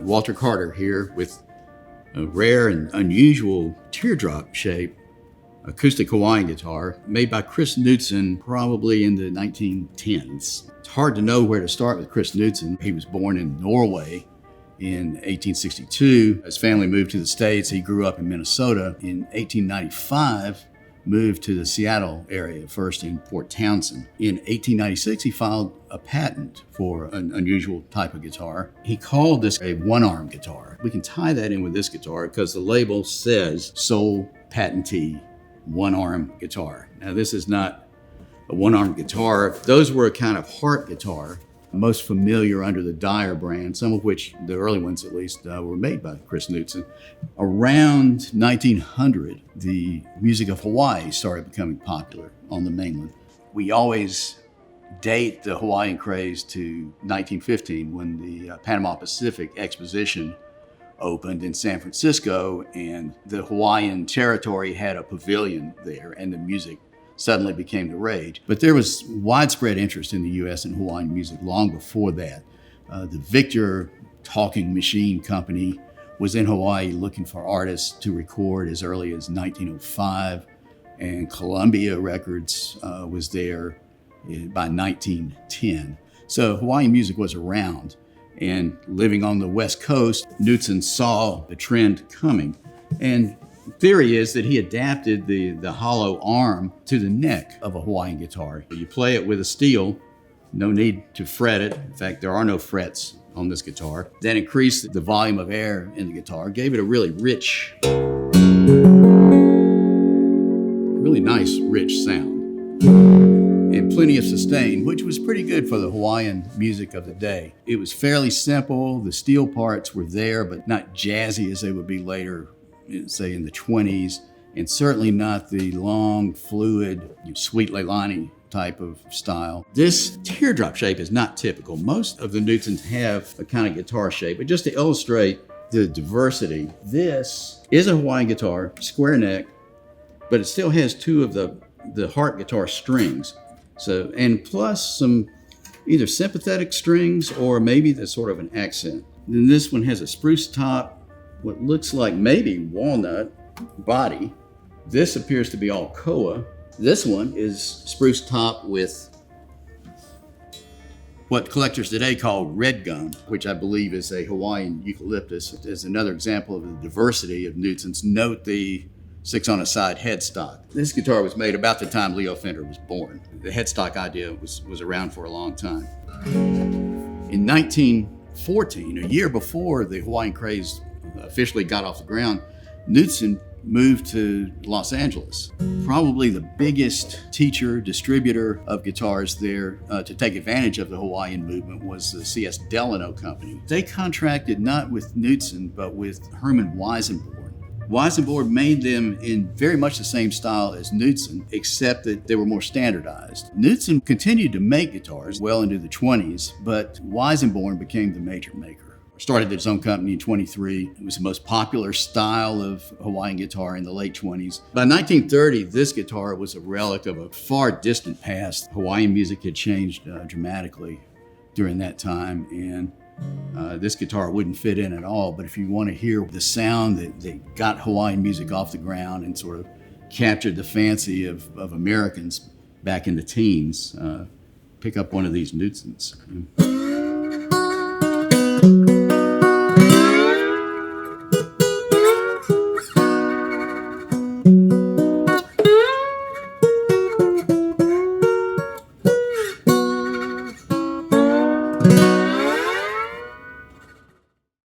Walter Carter here with a rare and unusual teardrop shape acoustic Hawaiian guitar made by Chris Knutsen probably in the 1910s. It's hard to know where to start with Chris Knutsen. He was born in Norway in 1862. His family moved to the States. He grew up in Minnesota. In 1895, moved to the Seattle area, first in Port Townsend. In 1896, he filed a patent for an unusual type of guitar. He called this a one-arm guitar. We can tie that in with this guitar because the label says sole patentee one-arm guitar. Now, this is not a one-arm guitar. Those were a kind of heart guitar, most familiar under the Dyer brand, some of which, the early ones at least, were made by Chris Knutsen. Around 1900, the music of Hawaii started becoming popular on the mainland. We always date the Hawaiian craze to 1915 when the Panama Pacific Exposition opened in San Francisco, and the Hawaiian territory had a pavilion there, and the music suddenly became the rage. But there was widespread interest in the U.S. in Hawaiian music long before that. The Victor Talking Machine Company was in Hawaii looking for artists to record as early as 1905, and Columbia Records was there by 1910. So Hawaiian music was around. And living on the West Coast, Knutsen saw the trend coming. And theory is that he adapted the hollow arm to the neck of a Hawaiian guitar. You play it with a steel, no need to fret it. In fact, there are no frets on this guitar. That increased the volume of air in the guitar, gave it a really rich, really nice, rich sound. And plenty of sustain, which was pretty good for the Hawaiian music of the day. It was fairly simple. The steel parts were there, but not jazzy as they would be later, say in the 20s, and certainly not the long, fluid, sweet Leilani type of style. This teardrop shape is not typical. Most of the Knutsens have a kind of guitar shape, but just to illustrate the diversity, this is a Hawaiian guitar, square neck, but it still has two of the heart guitar strings. So, and plus some either sympathetic strings or maybe that's sort of an accent. Then this one has a spruce top, what looks like maybe walnut body. This appears to be all koa. This one is spruce top with what collectors today call red gum, which I believe is a Hawaiian eucalyptus. Is another example of the diversity of Knutsens. Note the 6-on-a-side headstock. This guitar was made about the time Leo Fender was born. The headstock idea was around for a long time. In 1914, a year before the Hawaiian craze officially got off the ground, Knutsen moved to Los Angeles. Probably the biggest teacher, distributor of guitars there to take advantage of the Hawaiian movement was the C.S. Delano Company. They contracted not with Knutsen, but with Herman Weisenborn. Weisenborn made them in very much the same style as Knutsen, except that they were more standardized. Knutsen continued to make guitars well into the 20s, but Weisenborn became the major maker. Started its own company in 23. It was the most popular style of Hawaiian guitar in the late 20s. By 1930, this guitar was a relic of a far distant past. Hawaiian music had changed dramatically during that time, and this guitar wouldn't fit in at all. But if you want to hear the sound that got Hawaiian music off the ground and sort of captured the fancy of Americans back in the teens, pick up one of these Knutsens.